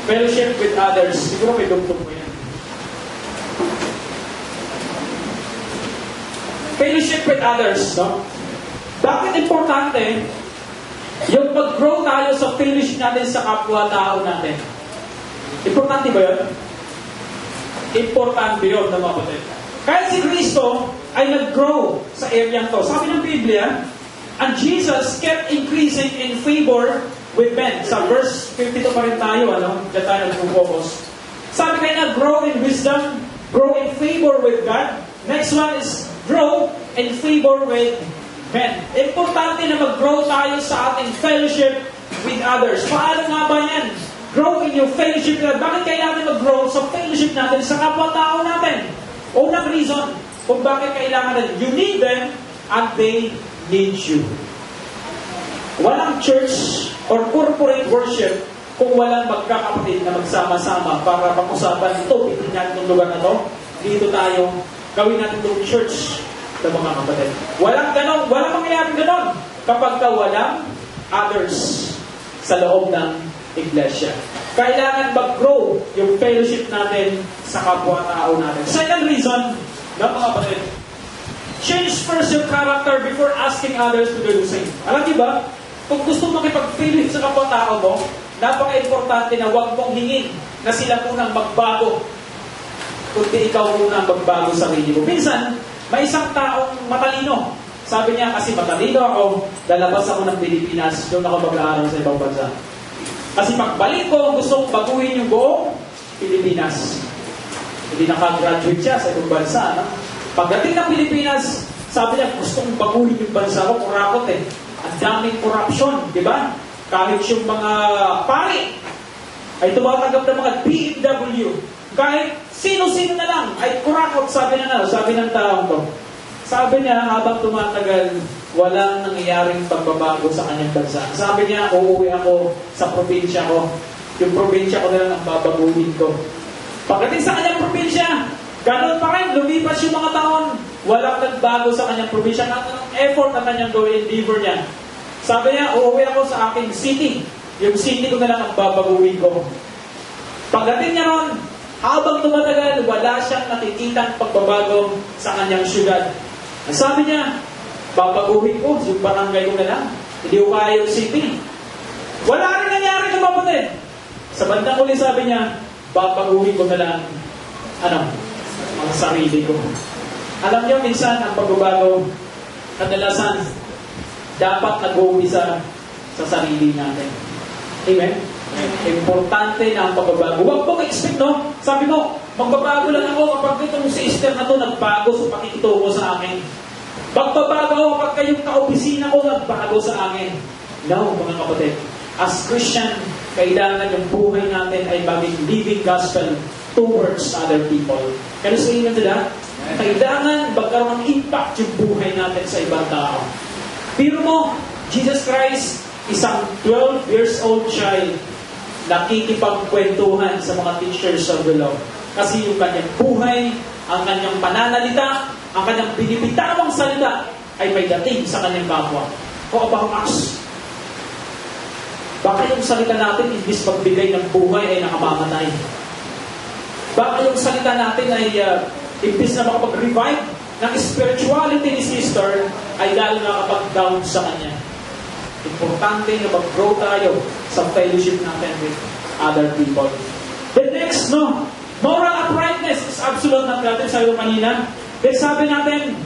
Fellowship with others. Siguro may dugtong mo yan. Fellowship with others, no? Bakit importante yung mag-grow tayo sa fellowship natin sa kapwa-tao natin? Importante ba yun? Importante yun, mga kapatid. Kaya si Kristo ay nag-grow sa area to. Sabi ng Biblia, and Jesus kept increasing in favor with men. Sa verse 52 pa rin tayo, Diyan tayo nag-focus. Sabi kayo na, grow in wisdom, grow in favor with God. Next one is, grow in favor with men. Importante na mag-grow tayo sa ating fellowship with others. Paano nga ba yan? Grow in your fellowship with others. Bakit kailangan mag-grow sa fellowship natin sa kapwa-tao natin? Unang reason kung bakit kailangan natin. You need them and they need you. Walang church or corporate worship kung walang magkakapatid na magsama-sama para pag-usapan ito, pitin natin itong lugar na ito. Dito tayo, gawin natin itong church ng mga kapatid. Walang ganon, walang mangyayaring ganon kapag walang others sa loob ng iglesia. Kailangan mag-grow yung fellowship natin sa kapwa-tao natin. Second reason, ng mga kapatid, change first your character before asking others to do the same. Alam niyo ba, kung gusto mo makipag-fellowship sa kapwa-tao mo, napaka-importante na huwag mong hingin na sila munang magbago, kundi ikaw munang magbago sa sarili mo. Minsan, may isang taong matalino. Sabi niya, kasi matalino ako, lalabas ako ng Pilipinas, doon ako mag-aaral sa ibang bansa. Kasi pagbalik ko, gusto kong baguhin yung buong Pilipinas. Hindi nakagraduate siya sa ibang bansa. Pagdating ng Pilipinas, sabi niya, gusto kong baguhin yung bansa ko, kurakot eh. Ang daming corruption, di ba? Kahit yung mga pari ay tumatanggap ng mga PFW. Kahit sino-sino na lang ay kurakot, sabi ng taong to. Sabi niya, habang tumatagal, walang nangyayaring pagbabago sa kanyang bansa. Sabi niya, uuwi ako sa probinsya ko. Yung probinsya ko na lang ang babaguhin ko. Pagdating sa kanyang probinsya, ganun pa rin, lumipas yung mga taon, walang nagbago sa kanyang probinsya. Ang effort na kanyang gawin, endeavor niya. Sabi niya, uuwi ako sa aking city. Yung city ko na lang ang babaguhin ko. Pagdating niya ron, habang tumatagal, wala siyang nakikitang pagbabago sa kanyang syudad. Sabi niya, babaguhin ko, yung barangay ko na lang. Hindi ko kaya yung city. Wala rin nangyari ng kapatid. Sa bandang uli sabi niya, babaguhin ko na lang, ang sarili ko. Alam niyo, minsan ang pagbabago, kadalasan, dapat nag-uumpisa sa sarili natin. Amen? Importante na ang pagbabago. Huwag mong expect, no? Sabi mo, magbabago lang ako kapag itong sister na to nagbago sa pakikitungo sa akin. Magbabago ako kapag kayong kaopisina ko nagbago sa akin. No, mga kapatid. As Christian, kailangan yung buhay natin ay maging living gospel towards other people. Kaya sa inyo nila, kailangan magkaroon ng impact yung buhay natin sa ibang tao. Pero mo, Jesus Christ, isang 12 years old child, nakikipagkwentuhan sa mga teachers of the law. Kasi yung kanyang buhay, ang kanyang pananalita, ang kanyang binibitawang salita, ay may dating sa kanyang kapwa. O about us? Baka yung salita natin, imbis magbigay ng buhay, ay nakamamatay. Baka yung salita natin ay imbis na makapag-revive ng spirituality ni sister, ay lalo nakapag-down sa kanya. Importante na mag-grow tayo sa fellowship natin with other people. The next, moral uprightness is absolute na natin sabi kanina. Then sabi natin,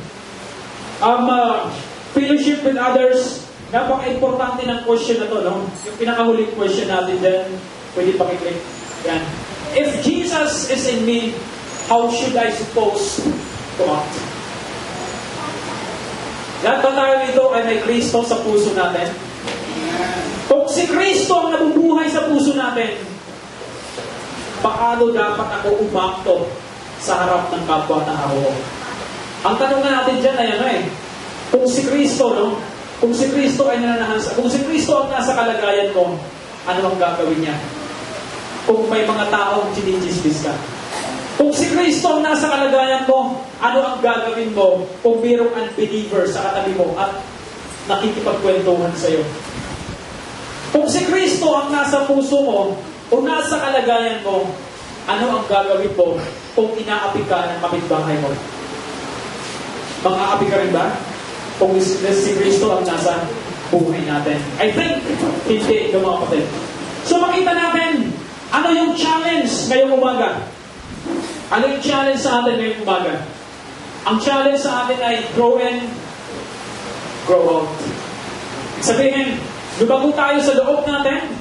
fellowship with others, napaka-importante ng question na to, Yung pinakahuling question natin dyan, pwede pakiclick. Yan. If Jesus is in me, how should I suppose to act? Lahat ba tayo dito ay may Kristo sa puso natin? Kung si Kristo ang nabubuhay sa puso natin, paano dapat ako umakto sa harap ng kapwa-tao? Ang tanong natin dyan ay kung si Kristo, kung si Kristo ay nananahasa, kung si Kristo ang nasa kalagayan ko, ano ang gagawin niya? Kung may mga taong chinichismis ka. Kung si Kristo ang nasa kalagayan mo, ano ang gagawin mo kung mayroong unbeliever sa katabi mo at nakikipagkwentuhan sa iyo? Kung si Kristo ang nasa puso mo o nasa kalagayan mo, ano ang gagawin mo kung inaapi ka ng kapitbahay mo? Mang-aapi ka rin ba? Kung si Kristo ang nasa buhay natin. I think, hindi, mga kapatid. So makita natin, ano yung challenge ngayong umaga? Ano yung challenge sa atin ngayong umaga? Ang challenge sa atin ay grow in, grow out. Sabihin, lumago tayo sa loob natin,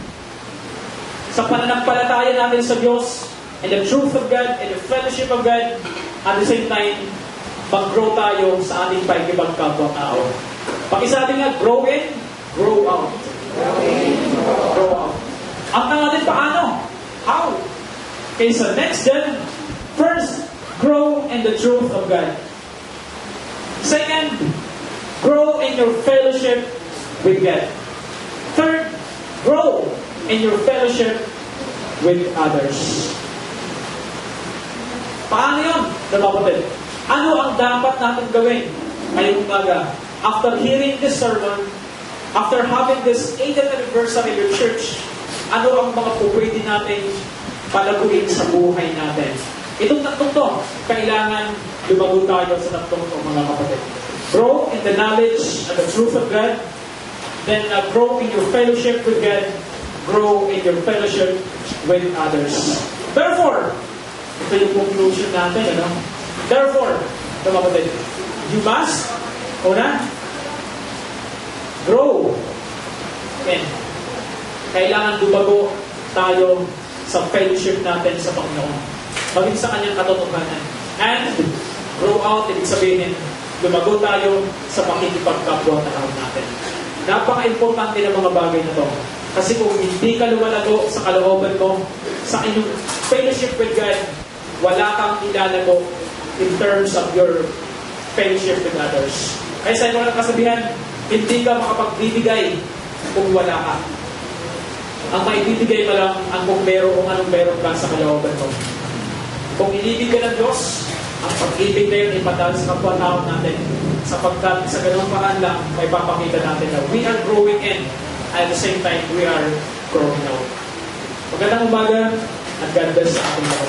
sa pananampalataya natin sa Diyos, and the truth of God, and the fellowship of God, at the same time, mag-grow tayo sa ating pakikipagkapwa-tao. Pakisabi nga, grow in, grow out. Grow out. Ang natin paano? How? Okay, so next then, first, grow in the truth of God. Second, grow in your fellowship with God. Third, grow in your fellowship with others. Paano yun? Napapatid. Ano ang dapat natin gawin ngayong umaga? After hearing this sermon, after having this 80th anniversary of your church, ano ang mga pupwede natin palaguin sa buhay natin? Itong tatlong to, kailangan lumago tayo sa tatlong to, mga kapatid. Grow in the knowledge and the truth of God, then grow in your fellowship with God, grow in your fellowship with others. Therefore, ito yung conclusion natin, ano? Therefore, mga kapatid, you must, una, grow. And kailangan lumago tayo sa fellowship natin sa Panginoon. Maging sa kanyang katotohanan. And grow out, ibig sabihin, lumago tayo sa pakikipagkapwa-tao natin. Napaka-importante ng mga bagay na to. Kasi kung hindi ka lumalago sa kalooban mo, sa inyong fellowship with God, wala kang ilalago in terms of your fellowship with others. Kaya sa inyo lang kasabihan, hindi ka makapagbibigay kung wala ka. Ang maibibigay mo lang ang kung meron kung anong meron ka sa kalooban mo. Kung inibig ka ng Diyos, ang pag-ibig na yun ipadal sa kapwa-tao natin. Sapagkat sa ganung paraan lang, may papakita natin na we are growing in, at the same time, we are growing out. Magandang umaga, at God bless sa ating mga.